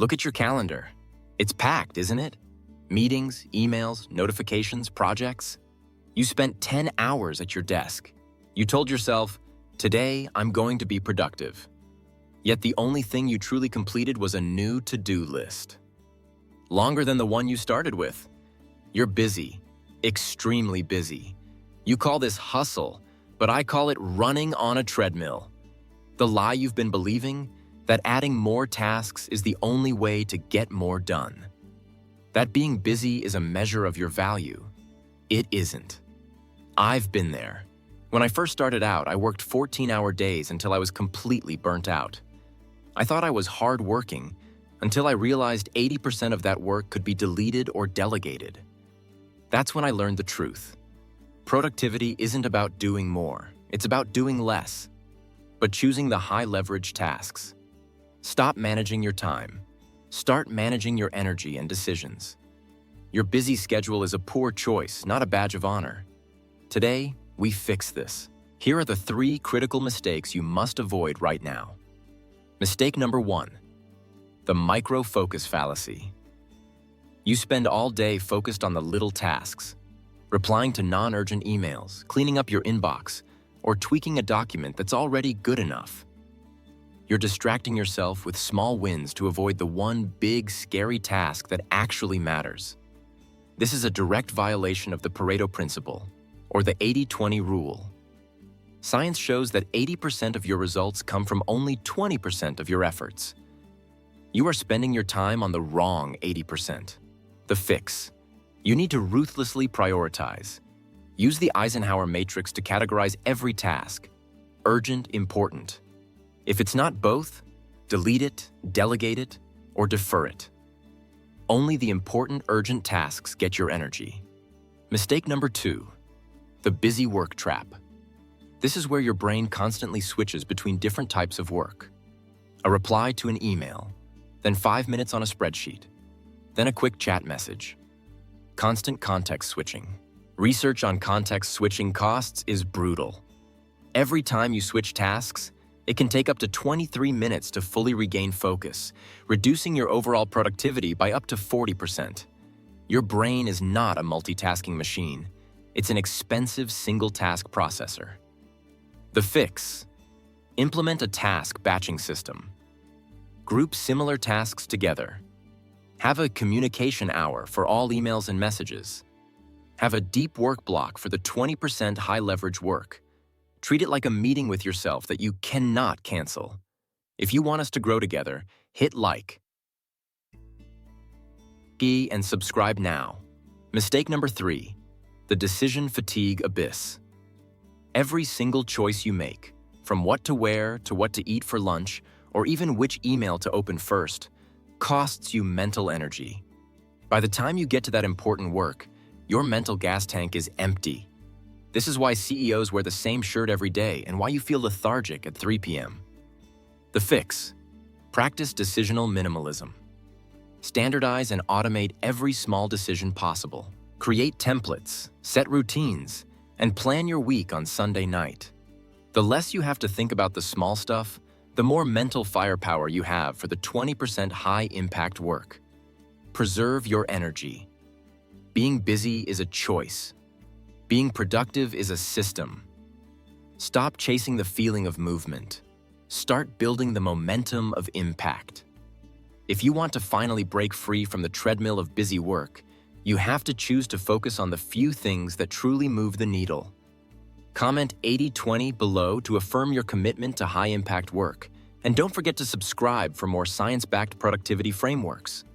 Look at your calendar. It's packed, isn't it? Meetings, emails, notifications, projects. You spent 10 hours at your desk. You told yourself, today I'm going to be productive. Yet the only thing you truly completed was a new to-do list. Longer than the one you started with. You're busy, extremely busy. You call this hustle, but I call it running on a treadmill. The lie you've been believing, that adding more tasks is the only way to get more done. That being busy is a measure of your value. It isn't. I've been there. When I first started out, I worked 14-hour days until I was completely burnt out. I thought I was hard-working until I realized 80% of that work could be deleted or delegated. That's when I learned the truth. Productivity isn't about doing more, it's about doing less, but choosing the high-leverage tasks. Stop managing your time. Start managing your energy and decisions. Your busy schedule is a poor choice, not a badge of honor. Today, we fix this. Here are the 3 critical mistakes you must avoid right now. Mistake number 1, the micro-focus fallacy. You spend all day focused on the little tasks, replying to non-urgent emails, cleaning up your inbox, or tweaking a document that's already good enough. You're distracting yourself with small wins to avoid the one big, scary task that actually matters. This is a direct violation of the Pareto principle, or the 80-20 rule. Science shows that 80% of your results come from only 20% of your efforts. You are spending your time on the wrong 80%. The fix. You need to ruthlessly prioritize. Use the Eisenhower matrix to categorize every task. Urgent, important. If it's not both, delete it, delegate it, or defer it. Only the important, urgent tasks get your energy. Mistake number 2, the busy work trap. This is where your brain constantly switches between different types of work. A reply to an email, then 5 minutes on a spreadsheet, then a quick chat message. Constant context switching. Research on context switching costs is brutal. Every time you switch tasks, it can take up to 23 minutes to fully regain focus, reducing your overall productivity by up to 40%. Your brain is not a multitasking machine. It's an expensive single-task processor. The fix. Implement a task batching system. Group similar tasks together. Have a communication hour for all emails and messages. Have a deep work block for the 20% high-leverage work. Treat it like a meeting with yourself that you cannot cancel. If you want us to grow together, hit like and subscribe now. Mistake number 3, the decision fatigue abyss. Every single choice you make, from what to wear to what to eat for lunch, or even which email to open first, costs you mental energy. By the time you get to that important work, your mental gas tank is empty. This is why CEOs wear the same shirt every day and why you feel lethargic at 3 p.m. The fix. Practice decisional minimalism. Standardize and automate every small decision possible. Create templates, set routines, and plan your week on Sunday night. The less you have to think about the small stuff, the more mental firepower you have for the 20% high-impact work. Preserve your energy. Being busy is a choice. Being productive is a system. Stop chasing the feeling of movement. Start building the momentum of impact. If you want to finally break free from the treadmill of busy work, you have to choose to focus on the few things that truly move the needle. Comment 80-20 below to affirm your commitment to high-impact work, and don't forget to subscribe for more science-backed productivity frameworks.